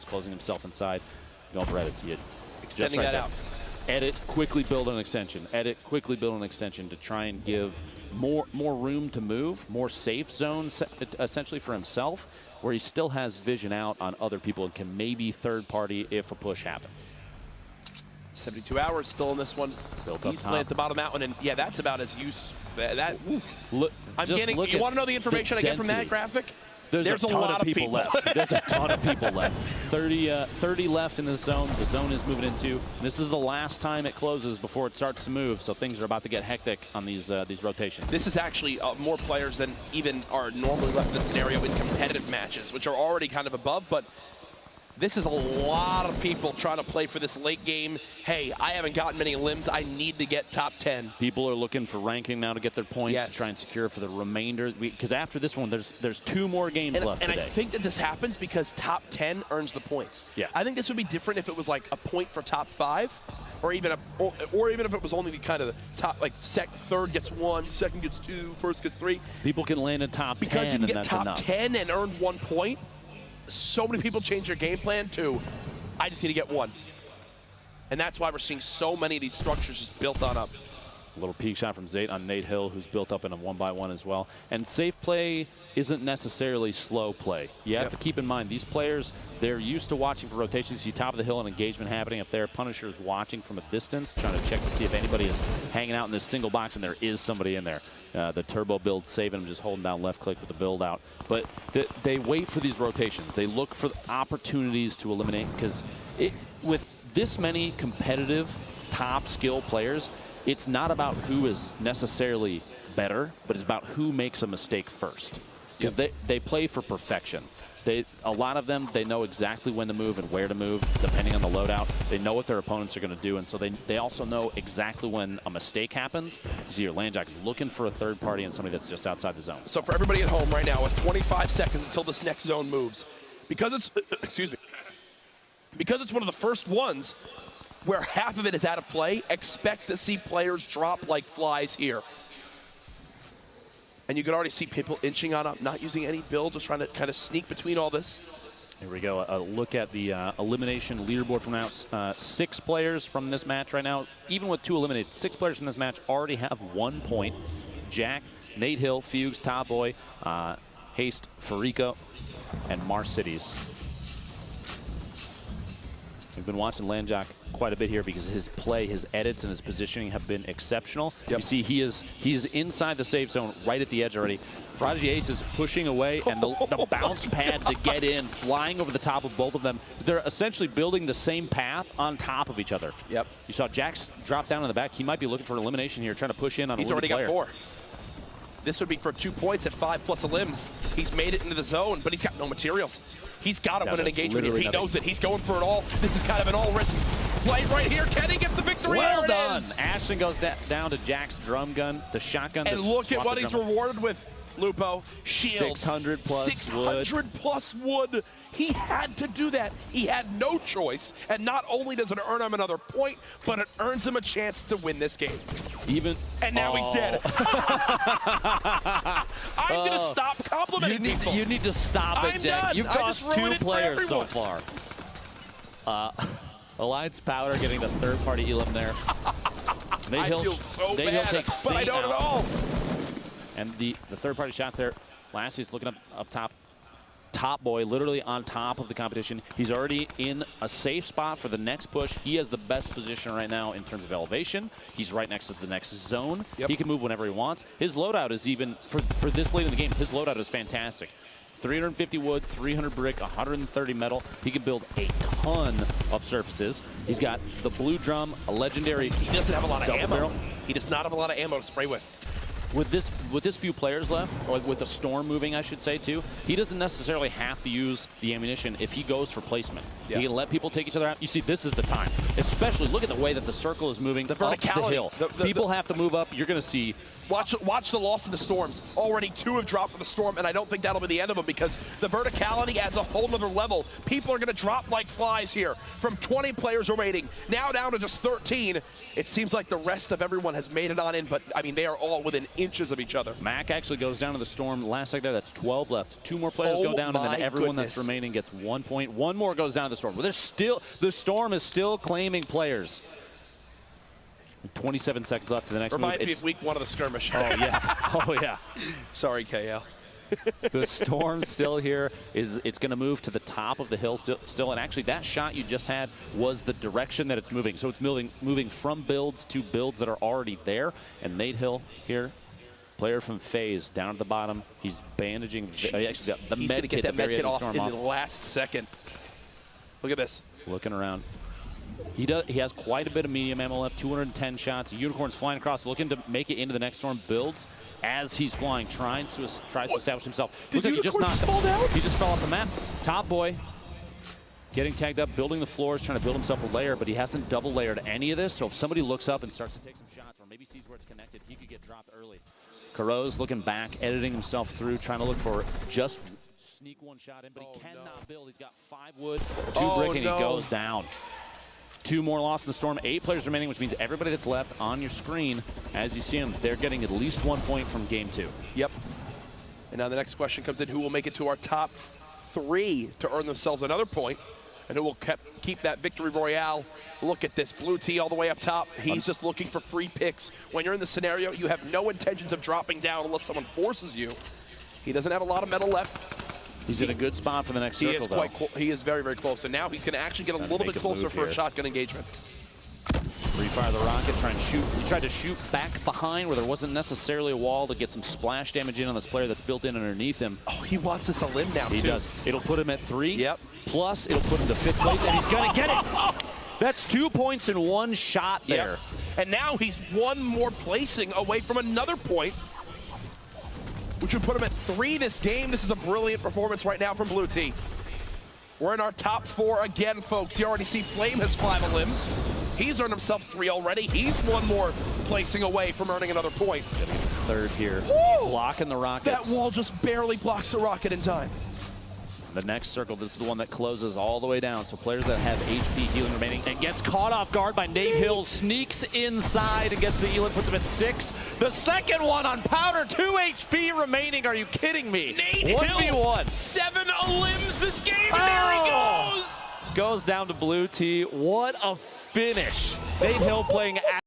closing himself inside. Going for edit, see it. Extending that out. Edit, quickly build an extension. Edit, quickly build an extension to try and give more room to move, more safe zones essentially for himself, where he still has vision out on other people and can maybe third party if a push happens. 72 hours still in this one. Built up He's top. playing at the bottom out one, and yeah, that's about as use. Look, I'm getting. You want to know the information I get from that graphic? There's a ton of people left. There's a ton of people left. 30 left in the zone. The zone is moving into. This is the last time it closes before it starts to move, so things are about to get hectic on these rotations. This is actually more players than even are normally left in this scenario in competitive matches, which are already kind of above, but this is a lot of people trying to play for this late game. Hey, I haven't gotten many limbs. I need to get top 10. People are looking for ranking now to get their points, yes, to try and secure for the remainder. Because after this one, there's 2 more games left and today. I think that this happens because top 10 earns the points. Yeah. I think this would be different if it was like a point for top 5, or even if it was only the kind of the top, like third gets 1, second gets 2, first gets 3. People can land in top 10, because you can get top enough. 10 and earn 1 point. So many people change their game plan to, I just need to get 1. And that's why we're seeing so many of these structures just built on up. A little peek shot from Zayt on Nate Hill, who's built up in a 1-by-1 as well. And safe play isn't necessarily slow play. You have to keep in mind, these players, they're used to watching for rotations. You see top of the hill and engagement happening. If their Punisher's watching from a distance, trying to check to see if anybody is hanging out in this single box, and there is somebody in there. The turbo build saving him, just holding down left click with the build out. But they wait for these rotations. They look for opportunities to eliminate, because with this many competitive top skill players, it's not about who is necessarily better, but it's about who makes a mistake first. Because they play for perfection. A lot of them, they know exactly when to move and where to move, depending on the loadout. They know what their opponents are going to do, and so they also know exactly when a mistake happens. You see your Landjack is looking for a third party and somebody that's just outside the zone. So for everybody at home right now, with 25 seconds until this next zone moves, because it's, excuse me, because it's one of the first ones where half of it is out of play, expect to see players drop like flies here. And you can already see people inching on up, not using any build, just trying to kind of sneak between all this. Here we go. A look at the elimination leaderboard from now. 6 players from this match right now. Even with 2 eliminated, 6 players from this match already have 1 point. Jack, Nate Hill, Fugues, Top Boy, Haste, Fariko, and Mars Cities. We've been watching Landjack quite a bit here because his play, his edits, and his positioning have been exceptional. You see he's inside the safe zone right at the edge already. Prodigy Ace is pushing away, and the bounce pad to get in, flying over the top of both of them. They're essentially building the same path on top of each other. You saw Jax drop down in the back. He might be looking for an elimination here, trying to push in on a He's already got 4. This would be for 2 points at 5+ limbs. He's made it into the zone, but he's got no materials. He's got to win an engagement here. He knows it. He's going for it all. This is kind of an all-risk play right here. Can he get the victory? Well done. Ashton goes down to Jack's drum gun, the shotgun. And look at what he's rewarded with, Lupo. Shields. 600 plus 600 plus wood. He had to do that. He had no choice. And not only does it earn him another point, but it earns him a chance to win this game. And now he's dead. I'm going to stop complimenting people. You need to stop it, Jack. You've cost 2 players so far. Alliance Powder getting the third-party elim there. I feel so bad, takes but I don't at all. And the third-party shots there. Lassie's looking up top. Top Boy literally on top of the competition. He's already in a safe spot for the next push. He has the best position right now in terms of elevation. He's right next to the next zone. He can move whenever he wants. His loadout is even, for this late in the game, his loadout is fantastic. 350 wood, 300 brick, 130 metal. He can build a ton of surfaces. He's got the blue drum, a legendary. He doesn't have a lot of ammo. Barrel. He does not have a lot of ammo to spray with. With this few players left, or with the storm moving, I should say, too, he doesn't necessarily have to use the ammunition if he goes for placement. He can let people take each other out. You see, this is the time. Especially, look at the way that the circle is moving up the hill. People have to move up. You're going to see Watch the loss of the Storms. Already 2 have dropped for the Storm, and I don't think that'll be the end of them because the verticality adds a whole nother level. People are going to drop like flies here. From 20 players remaining, now down to just 13. It seems like the rest of everyone has made it on in, but I mean, they are all within inches of each other. Mac actually goes down to the Storm. Last second there, that's 12 left. 2 more players go down, and then everyone that's remaining gets 1 point. 1 more goes down to the Storm. Well, the Storm is still claiming players. 27 seconds left to the next move. Reminds me of week 1 of the skirmish. Oh, yeah. Oh, yeah. Sorry, KL. The Storm still here. It's going to move to the top of the hill still. And actually, that shot you just had was the direction that it's moving. So it's moving from builds to builds that are already there. And Nate Hill here, player from FaZe, down at the bottom. He's bandaging. He actually got the med kit off in the last second. Look at this. Looking around. He has quite a bit of medium ammo left, 210 shots. Unicorn's flying across, looking to make it into the next Storm. Builds as he's flying, tries to establish himself. Did Looks like he just knocked fall down? He just fell off the map. Top boy getting tagged up, building the floors, trying to build himself a layer, but he hasn't double layered any of this. So if somebody looks up and starts to take some shots, or maybe sees where it's connected, he could get dropped early. Caro's looking back, editing himself through, trying to look for just sneak one shot in, but he cannot build. He's got 5 wood, 2 brick, and he goes down. 2 more lost in the Storm, 8 players remaining, which means everybody that's left on your screen, as you see them, they're getting at least 1 point from game 2. Yep. And now the next question comes in, who will make it to our top 3 to earn themselves another point, and who will keep that victory royale? Look at this, Blue T all the way up top. He's just looking for free picks. When you're in the scenario, you have no intentions of dropping down unless someone forces you. He doesn't have a lot of metal left. He's in a good spot for the next circle, though. He is very, very close. And now he's going to actually get a little bit closer for a shotgun engagement. Refire the rocket, try and shoot. He tried to shoot back behind where there wasn't necessarily a wall to get some splash damage in on this player that's built in underneath him. Oh, he wants this a limb now, He does. It'll put him at 3. Yep. Plus, it'll put him to 5th place, and he's going to get it. That's 2 points in 1 shot there. Yep. And now he's 1 more placing away from another point, which would put him at 3 this game. This is a brilliant performance right now from Blue T. We're in our top 4 again, folks. You already see Flame has 5 limbs. He's earned himself 3 already. He's 1 more placing away from earning another point. 3rd here. Woo! Blocking the rockets. That wall just barely blocks the rocket in time. The next circle, this is the one that closes all the way down. So players that have HP healing remaining and gets caught off guard by Nate Hill, sneaks inside and gets the healing, puts him at 6. The second one on Powder, 2 HP remaining. Are you kidding me? Nate 1v1. Hill, 7 limbs this game, and there he goes! Goes down to Blue T. What a finish. Nate Hill playing